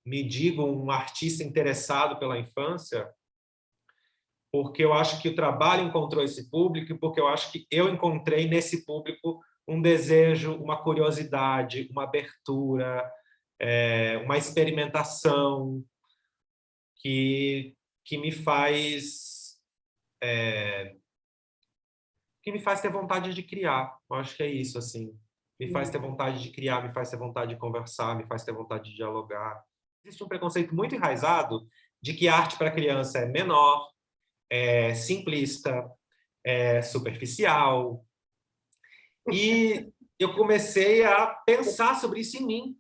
me digo um artista interessado pela infância, porque eu acho que o trabalho encontrou esse público e porque eu acho que eu encontrei nesse público um desejo, uma curiosidade, uma abertura, uma experimentação que, que me faz que me faz ter vontade de criar. Eu acho que é isso, assim. Me faz ter vontade de criar, me faz ter vontade de conversar, me faz ter vontade de dialogar. Existe um preconceito muito enraizado de que arte para criança é menor, é simplista, é superficial. E eu comecei a pensar sobre isso em mim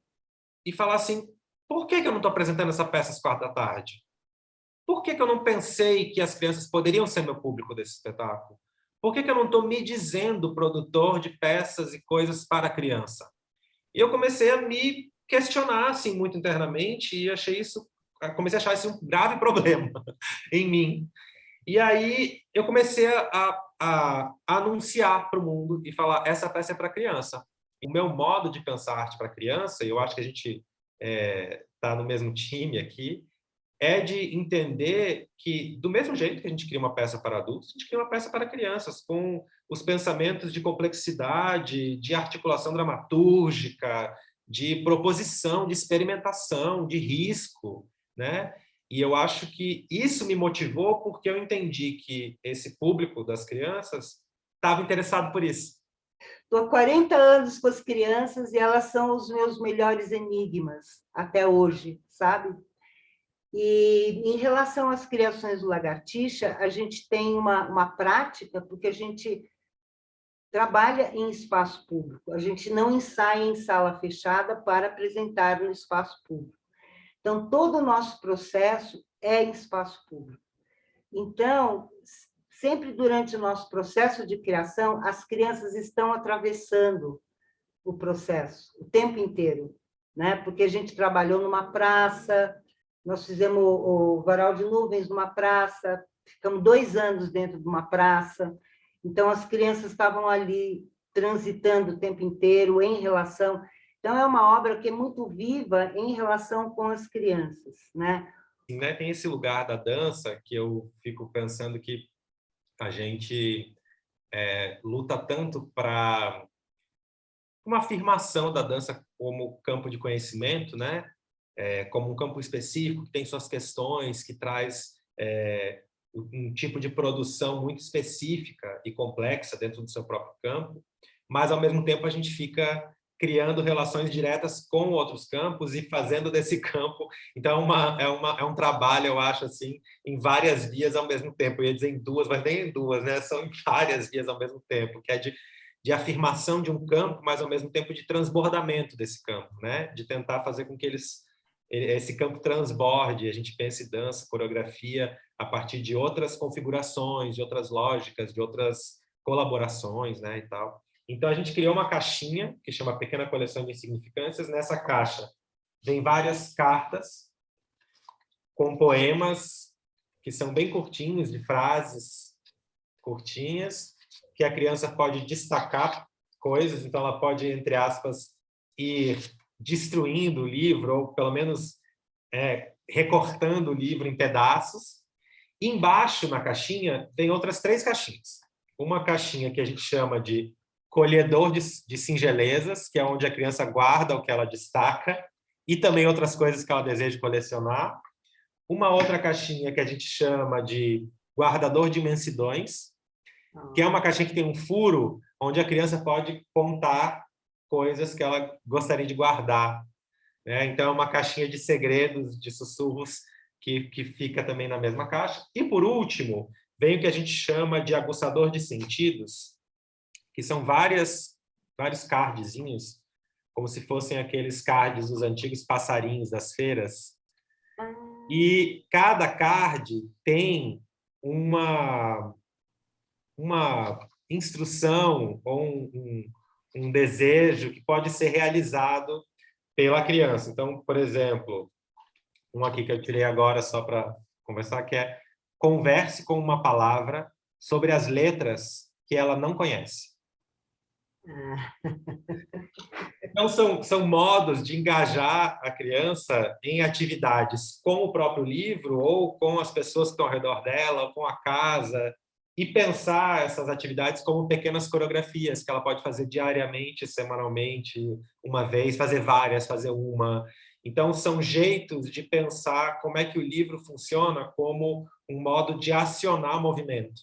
e falar assim, por que eu não estou apresentando essa peça às 4 da tarde? Por que eu não pensei que as crianças poderiam ser meu público desse espetáculo? Por que eu não estou me dizendo produtor de peças e coisas para a criança? E eu comecei a me questionar assim muito internamente e comecei a achar isso um grave problema em mim. E aí eu comecei a anunciar para o mundo e falar, essa peça é para criança. O meu modo de pensar arte para criança, e eu acho que a gente está no mesmo time aqui, é de entender que, do mesmo jeito que a gente cria uma peça para adultos, a gente cria uma peça para crianças, com os pensamentos de complexidade, de articulação dramatúrgica, de proposição, de experimentação, de risco, né? E eu acho que isso me motivou porque eu entendi que esse público das crianças estava interessado por isso. Estou há 40 anos com as crianças e elas são os meus melhores enigmas até hoje, sabe? E em relação às criações do Lagartixa, a gente tem uma prática, porque a gente trabalha em espaço público, a gente não ensaia em sala fechada para apresentar no espaço público. Então, todo o nosso processo é em espaço público. Então, sempre durante o nosso processo de criação, as crianças estão atravessando o processo o tempo inteiro, né? Porque a gente trabalhou numa praça, nós fizemos o Varal de Nuvens numa praça, ficamos 2 anos dentro de uma praça, então as crianças estavam ali transitando o tempo inteiro em relação... Então, é uma obra que é muito viva em relação com as crianças, né? Né? Tem esse lugar da dança que eu fico pensando que a gente luta tanto para uma afirmação da dança como campo de conhecimento, né? Como um campo específico que tem suas questões, que traz um tipo de produção muito específica e complexa dentro do seu próprio campo, mas ao mesmo tempo a gente fica criando relações diretas com outros campos e fazendo desse campo. Então é um trabalho, eu acho, assim, em várias vias ao mesmo tempo. Eu ia dizer em duas, mas nem em duas, né? São em várias vias ao mesmo tempo, que é de afirmação de um campo, mas ao mesmo tempo de transbordamento desse campo, né? De tentar fazer com que esse campo transborde, a gente pense dança, coreografia a partir de outras configurações, de outras lógicas, de outras colaborações, né, e tal. Então a gente criou uma caixinha que chama Pequena Coleção de Insignificâncias. Nessa caixa vem várias cartas com poemas que são bem curtinhos, de frases curtinhas, que a criança pode destacar coisas, então ela pode, entre aspas, ir destruindo o livro, ou pelo menos recortando o livro em pedaços. Embaixo, na caixinha, tem outras 3 caixinhas. Uma caixinha que a gente chama de colhedor de singelezas, que é onde a criança guarda o que ela destaca, e também outras coisas que ela deseja colecionar. Uma outra caixinha que a gente chama de guardador de imensidões, que é uma caixinha que tem um furo onde a criança pode contar coisas que ela gostaria de guardar, né? Então, é uma caixinha de segredos, de sussurros, que fica também na mesma caixa. E, por último, vem o que a gente chama de aguçador de sentidos, que são vários cardzinhos, como se fossem aqueles cards dos antigos passarinhos das feiras. E cada card tem uma instrução ou um desejo que pode ser realizado pela criança. Então, por exemplo, um aqui que eu tirei agora só para conversar, que é: converse com uma palavra sobre as letras que ela não conhece. Então, são modos de engajar a criança em atividades com o próprio livro ou com as pessoas que estão ao redor dela, ou com a casa, e pensar essas atividades como pequenas coreografias que ela pode fazer diariamente, semanalmente, uma vez, fazer várias, fazer uma. Então, são jeitos de pensar como é que o livro funciona como um modo de acionar movimento,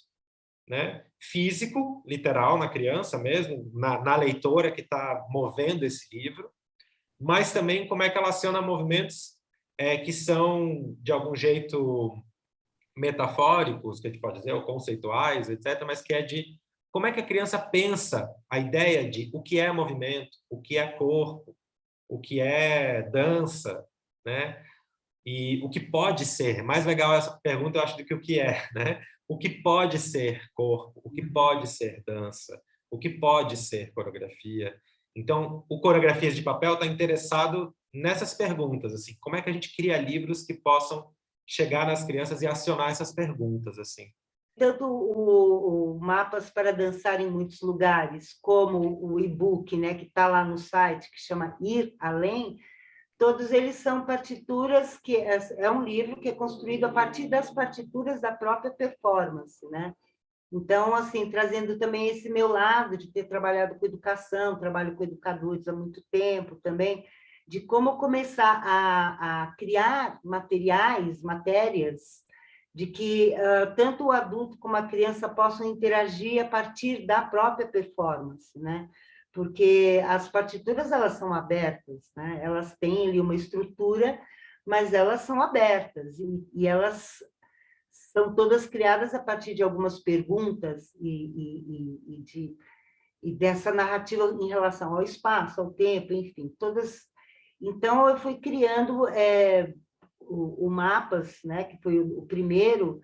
né? Físico, literal, na criança mesmo, na leitora que está movendo esse livro, mas também como é que ela aciona movimentos que são, de algum jeito, metafóricos, que a gente pode dizer, ou conceituais, etc., mas que é de como é que a criança pensa a ideia de o que é movimento, o que é corpo, o que é dança, né? E o que pode ser. Mais legal essa pergunta, eu acho, do que o que é, né? O que pode ser corpo, o que pode ser dança, o que pode ser coreografia. Então, o Coreografias de Papel está interessado nessas perguntas, assim, como é que a gente cria livros que possam chegar nas crianças e acionar essas perguntas, assim. Tanto o Mapas para Dançar em Muitos Lugares, como o e-book, né, que está lá no site, que chama Ir Além, todos eles são partituras, que é um livro que é construído a partir das partituras da própria performance, né? Então, assim, trazendo também esse meu lado de ter trabalhado com educação, trabalho com educadores há muito tempo também, de como começar a criar matérias, de que tanto o adulto como a criança possam interagir a partir da própria performance, né? Porque as partituras, elas são abertas, né? Elas têm ali uma estrutura, mas elas são abertas, e elas são todas criadas a partir de algumas perguntas e dessa narrativa em relação ao espaço, ao tempo, enfim, todas. Então, eu fui criando o Mapas, né, que foi o primeiro,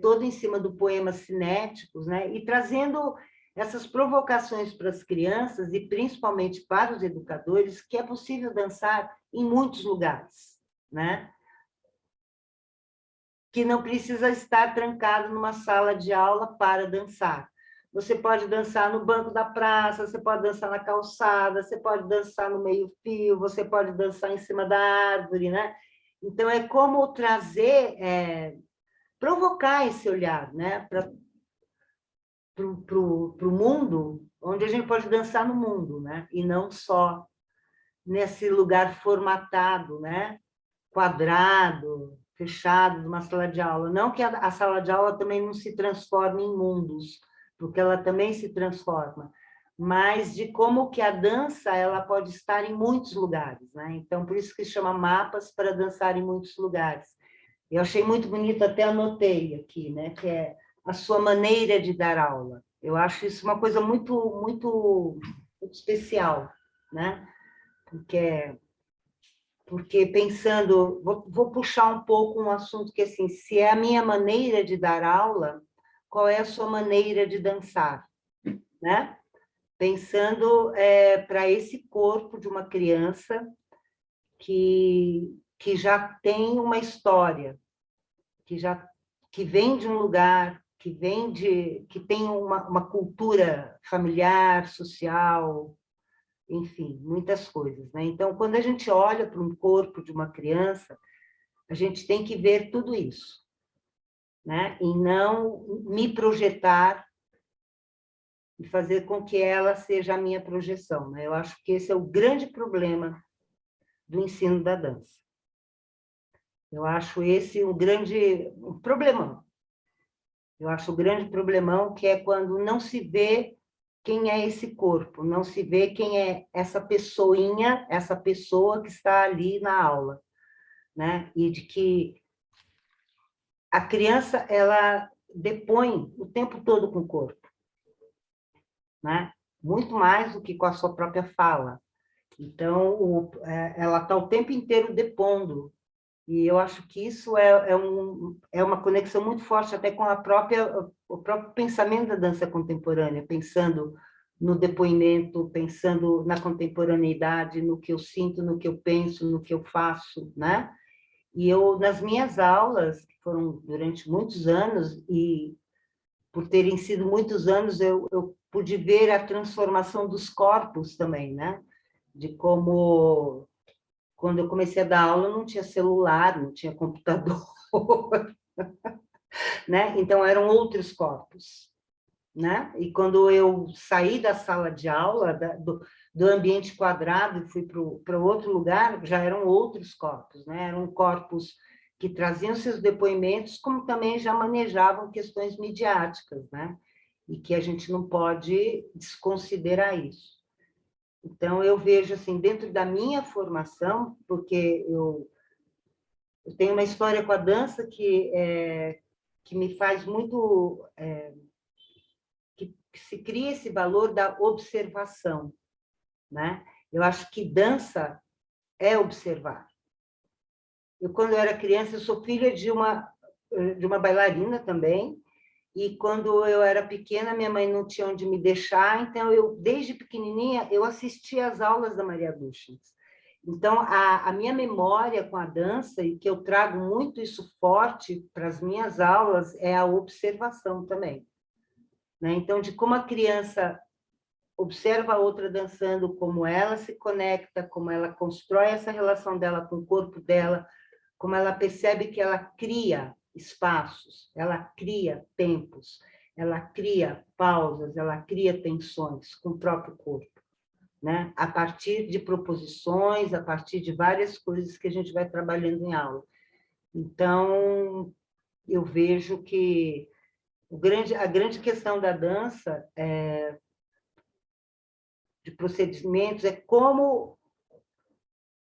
todo em cima do poema Cinéticos, né, e trazendo essas provocações para as crianças e principalmente para os educadores, que é possível dançar em muitos lugares, né? Que não precisa estar trancado numa sala de aula para dançar. Você pode dançar no banco da praça, você pode dançar na calçada, você pode dançar no meio-fio, você pode dançar em cima da árvore, né? Então, é como trazer, provocar esse olhar, né? Para o mundo, onde a gente pode dançar no mundo, né? E não só nesse lugar formatado, né? Quadrado, fechado, de uma sala de aula. Não que a sala de aula também não se transforme em mundos, porque ela também se transforma, mas de como que a dança ela pode estar em muitos lugares, né? Então, por isso que se chama Mapas para Dançar em Muitos Lugares. Eu achei muito bonito, até anotei aqui, né? Que é a sua maneira de dar aula. Eu acho isso uma coisa muito, muito, muito especial, né? Porque pensando, vou puxar um pouco um assunto que, assim, se é a minha maneira de dar aula, qual é a sua maneira de dançar, né? Pensando para esse corpo de uma criança que já tem uma história, que vem de um lugar, que tem uma cultura familiar, social, enfim, muitas coisas, né? Então, quando a gente olha para um corpo de uma criança, a gente tem que ver tudo isso, né? E não me projetar e fazer com que ela seja a minha projeção, né? Eu acho que esse é o grande problema do ensino da dança. Eu acho esse um grande problemão. Eu acho o grande problemão que é quando não se vê quem é esse corpo, não se vê quem é essa pessoinha, essa pessoa que está ali na aula, né? E de que a criança, ela depõe o tempo todo com o corpo, né? Muito mais do que com a sua própria fala. Então, ela está o tempo inteiro depondo. E eu acho que isso é uma conexão muito forte até com o próprio pensamento da dança contemporânea, pensando no depoimento, pensando na contemporaneidade, no que eu sinto, no que eu penso, no que eu faço, né? E eu, nas minhas aulas, que foram durante muitos anos, e por terem sido muitos anos, eu pude ver a transformação dos corpos também, né? De como, quando eu comecei a dar aula, não tinha celular, não tinha computador, né? Então, eram outros corpos, né? E quando eu saí da sala de aula, do ambiente quadrado, e fui para outro lugar, já eram outros corpos, né? Eram corpos que traziam seus depoimentos, como também já manejavam questões midiáticas, né? E que a gente não pode desconsiderar isso. Então, eu vejo, assim, dentro da minha formação, porque eu tenho uma história com a dança que me faz muito... que se cria esse valor da observação, né? Eu acho que dança é observar. Eu, quando eu era criança, eu sou filha de uma bailarina também, e quando eu era pequena, minha mãe não tinha onde me deixar, então eu, desde pequenininha, eu assistia às aulas da Maria Duschenes. Então, a minha memória com a dança, e que eu trago muito isso forte para as minhas aulas, é a observação também, né? Então, de como a criança observa a outra dançando, como ela se conecta, como ela constrói essa relação dela com o corpo dela, como ela percebe que ela cria espaços, ela cria tempos, ela cria pausas, ela cria tensões com o próprio corpo, né? A partir de proposições, a partir de várias coisas que a gente vai trabalhando em aula. Então, eu vejo que a grande questão da dança de procedimentos é como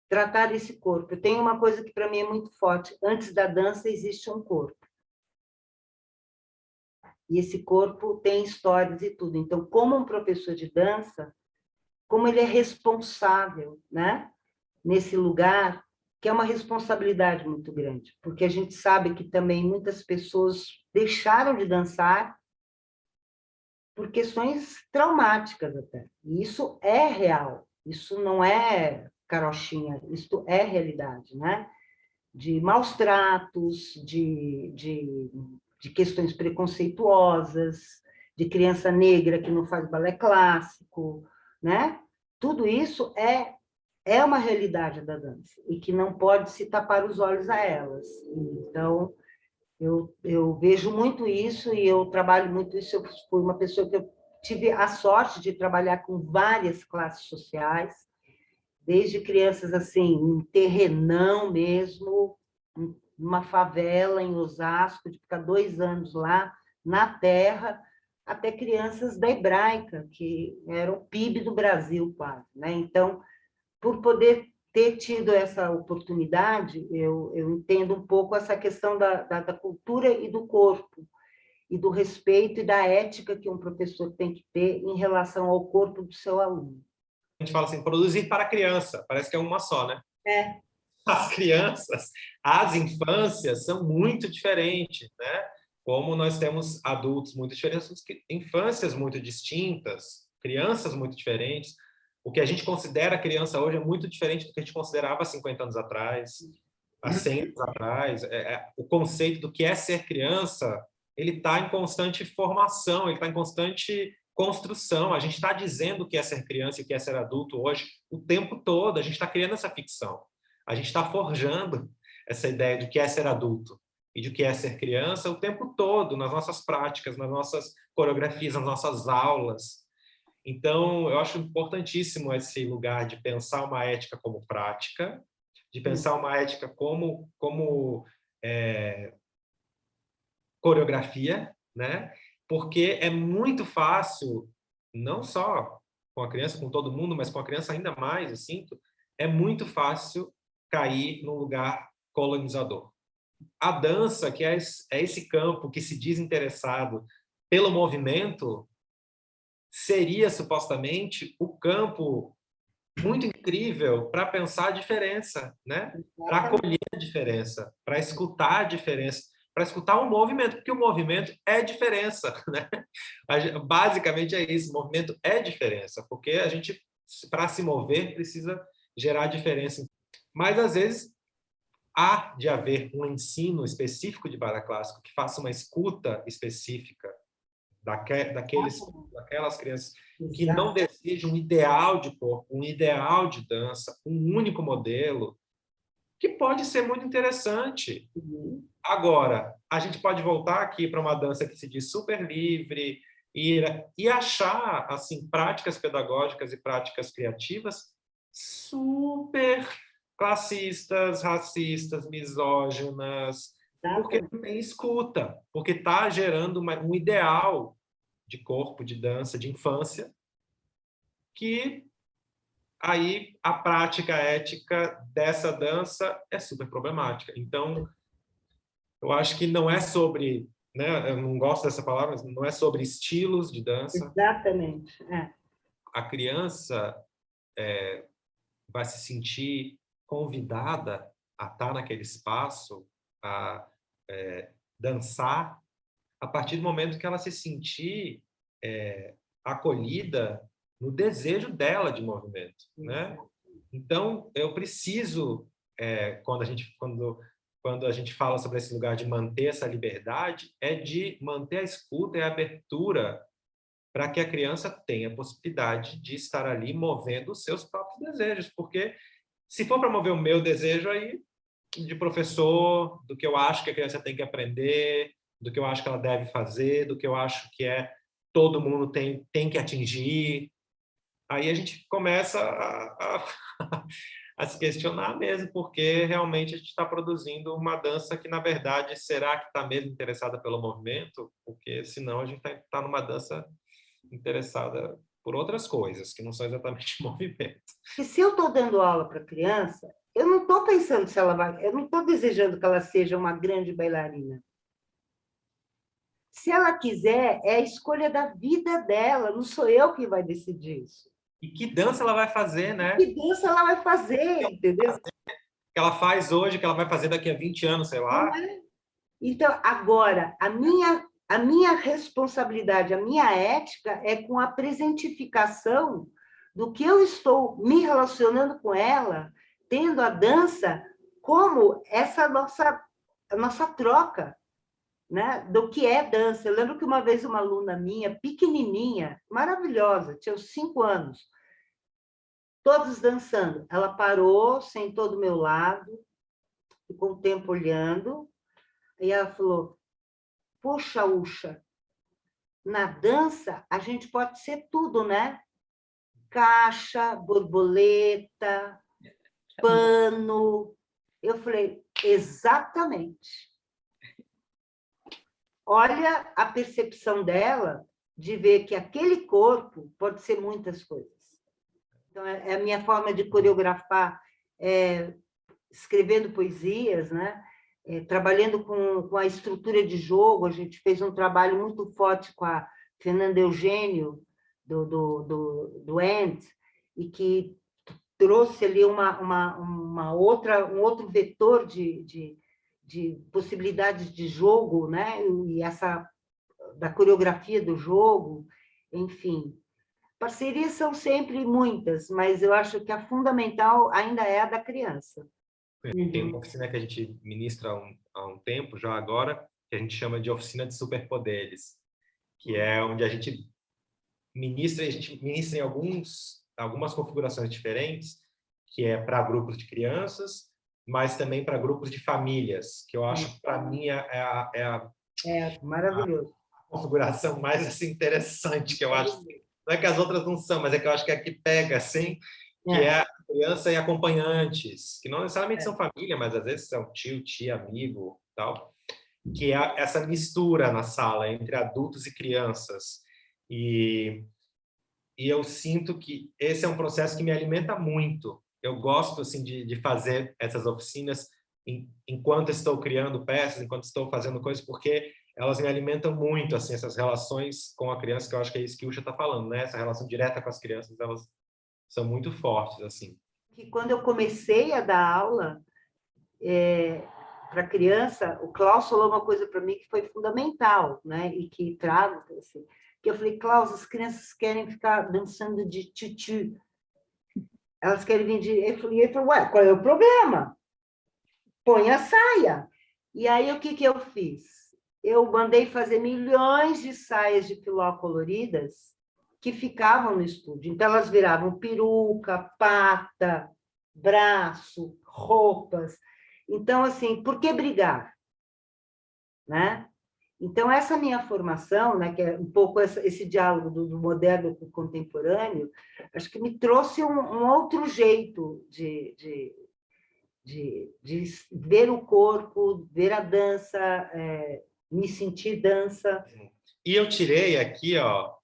tratar esse corpo. Eu tenho uma coisa que para mim é muito forte. Antes da dança existe um corpo. E esse corpo tem histórias e tudo. Então, como um professor de dança, como ele é responsável, né? Nesse lugar, que é uma responsabilidade muito grande, porque a gente sabe que também muitas pessoas deixaram de dançar por questões traumáticas até. E isso é real, isso não é carochinha, isso é realidade, né? De maus tratos, de questões preconceituosas, de criança negra que não faz balé clássico, né? Tudo isso é uma realidade da dança e que não pode se tapar os olhos a elas. Então, eu vejo muito isso e eu trabalho muito isso. Eu fui uma pessoa que eu tive a sorte de trabalhar com várias classes sociais, desde crianças assim, em terrenão mesmo, numa favela em Osasco, de ficar 2 anos lá na terra, até crianças da Hebraica, que era o PIB do Brasil quase, né? Então, por poder ter tido essa oportunidade, eu entendo um pouco essa questão da cultura e do corpo, e do respeito e da ética que um professor tem que ter em relação ao corpo do seu aluno. A gente fala assim, produzir para a criança, parece que é uma só, né? É. As crianças, as infâncias são muito diferentes, né? Como nós temos adultos muito diferentes, infâncias muito distintas, crianças muito diferentes. O que a gente considera criança hoje é muito diferente do que a gente considerava há 50 anos atrás, há 100 anos atrás. O conceito do que é ser criança, ele está em constante formação, ele está em constante construção. A gente está dizendo o que é ser criança e o que é ser adulto hoje o tempo todo. A gente está criando essa ficção. A gente está forjando essa ideia de que é ser adulto e de que é ser criança o tempo todo, nas nossas práticas, nas nossas coreografias, nas nossas aulas. Então, eu acho importantíssimo esse lugar de pensar uma ética como prática, de pensar uma ética como coreografia, né? Porque é muito fácil, não só com a criança, com todo mundo, mas com a criança ainda mais, eu sinto, é muito fácil cair num lugar colonizador. A dança, que é esse campo que se diz interessado pelo movimento, seria supostamente o campo muito incrível para pensar a diferença, né? Para acolher a diferença, para escutar a diferença, para escutar o movimento, porque o movimento é diferença, né? Basicamente é isso, o movimento é diferença, porque a gente, para se mover, precisa gerar diferença. Mas, às vezes, há de haver um ensino específico de balé clássico que faça uma escuta específica daquelas crianças que não desejam um ideal de corpo, um ideal de dança, um único modelo, que pode ser muito interessante. Agora, a gente pode voltar aqui para uma dança que se diz super livre e achar assim práticas pedagógicas e práticas criativas super classistas, racistas, misóginas, porque não tem escuta, porque está gerando um ideal de corpo, de dança, de infância, que aí a prática ética dessa dança é super problemática. Então, eu acho que não é sobre, né, eu não gosto dessa palavra, mas não é sobre estilos de dança. Exatamente. A criança vai se sentir convidada a estar naquele espaço, a dançar, a partir do momento que ela se sentir acolhida no desejo dela de movimento, né? Então, eu preciso, quando a gente fala sobre esse lugar de manter essa liberdade, é de manter a escuta e a abertura para que a criança tenha a possibilidade de estar ali movendo os seus próprios desejos, porque se for para mover o meu desejo aí, de professor, do que eu acho que a criança tem que aprender, do que eu acho que ela deve fazer, do que eu acho que todo mundo tem que atingir, aí a gente começa a se questionar mesmo, porque realmente a gente está produzindo uma dança que, na verdade, será que está mesmo interessada pelo movimento? Porque senão a gente está numa dança interessada por outras coisas, que não são exatamente movimento. E se eu estou dando aula para criança, eu não estou pensando se ela vai, eu não estou desejando que ela seja uma grande bailarina. Se ela quiser, é a escolha da vida dela, não sou eu que vai decidir isso. E que dança ela vai fazer, né? Que dança ela vai fazer, entendeu? Que ela faz hoje, que ela vai fazer daqui a 20 anos, sei lá. Então, agora, a minha responsabilidade, a minha ética é com a presentificação do que eu estou me relacionando com ela, tendo a dança como essa nossa troca, né? Do que é dança. Eu lembro que uma vez uma aluna minha, pequenininha, maravilhosa, tinha uns 5 anos, todos dançando. Ela parou, sentou do meu lado, ficou um tempo olhando, e ela falou: poxa, Uxa, na dança a gente pode ser tudo, né? Caixa, borboleta, pano. Eu falei: exatamente. Olha a percepção dela de ver que aquele corpo pode ser muitas coisas. Então, é a minha forma de coreografar, escrevendo poesias, né? Trabalhando com a estrutura de jogo. A gente fez um trabalho muito forte com a Fernanda Eugênio, do ENT, e que trouxe ali um outro vetor de possibilidades de jogo, né? E da coreografia do jogo, enfim. Parcerias são sempre muitas, mas eu acho que a fundamental ainda é a da criança. Tem uma oficina que a gente ministra há um tempo, já agora, que a gente chama de oficina de superpoderes, que é onde a gente ministra em algumas configurações diferentes, que é para grupos de crianças, mas também para grupos de famílias, que eu acho, para mim, Maravilhoso. a configuração mais assim, interessante, que eu acho. Não é que as outras não são, mas é que eu acho que é a que pega, assim, que é a criança e acompanhantes, que não necessariamente são família, mas às vezes são tio, tia, amigo, tal, que é essa mistura na sala entre adultos e crianças. E eu sinto que esse é um processo que me alimenta muito. Eu gosto assim de fazer essas oficinas enquanto estou criando peças, enquanto estou fazendo coisas, porque elas me alimentam muito, assim, essas relações com a criança, que eu acho que é isso que o Ucha está falando, né? Essa relação direta com as crianças, elas são muito fortes, assim. Que quando eu comecei a dar aula para criança, o Klaus falou uma coisa para mim que foi fundamental, né? E que trago, assim, que eu falei: Klaus, as crianças querem ficar dançando de tutu. Elas querem vir de... Ele falou: ué, qual é o problema? Põe a saia. E aí, o que eu fiz? eu mandei fazer milhões de saias de piló coloridas que ficavam no estúdio. Então, elas viravam peruca, pata, braço, roupas. Então, assim, por que brigar? Né? Então, essa minha formação, né, que é um pouco esse diálogo do moderno com o contemporâneo, acho que me trouxe um outro jeito de ver o corpo, ver a dança, me sentir dança. E eu tirei aqui, ó,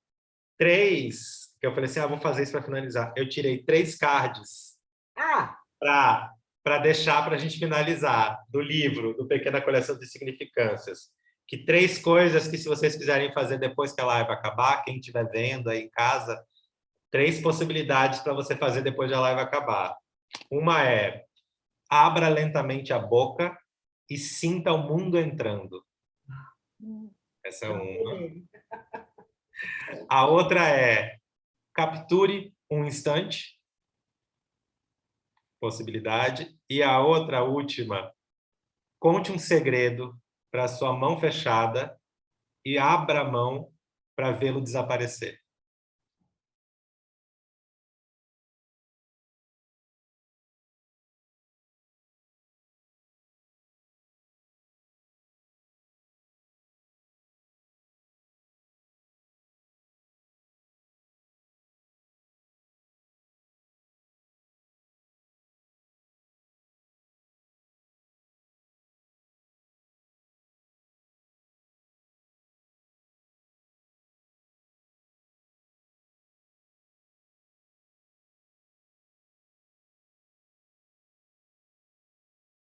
3, que eu falei assim, vou fazer isso para finalizar. Eu tirei 3 cards Ah, para deixar para a gente finalizar do livro, do Pequena Coleção de Significâncias. Que 3 coisas que, se vocês quiserem fazer depois que a live acabar, quem estiver vendo aí em casa, 3 possibilidades para você fazer depois da live acabar. Uma é: abra lentamente a boca e sinta o mundo entrando. Essa é uma. A outra é: capture um instante, possibilidade. E a outra, a última: conte um segredo para sua mão fechada e abra a mão para vê-lo desaparecer.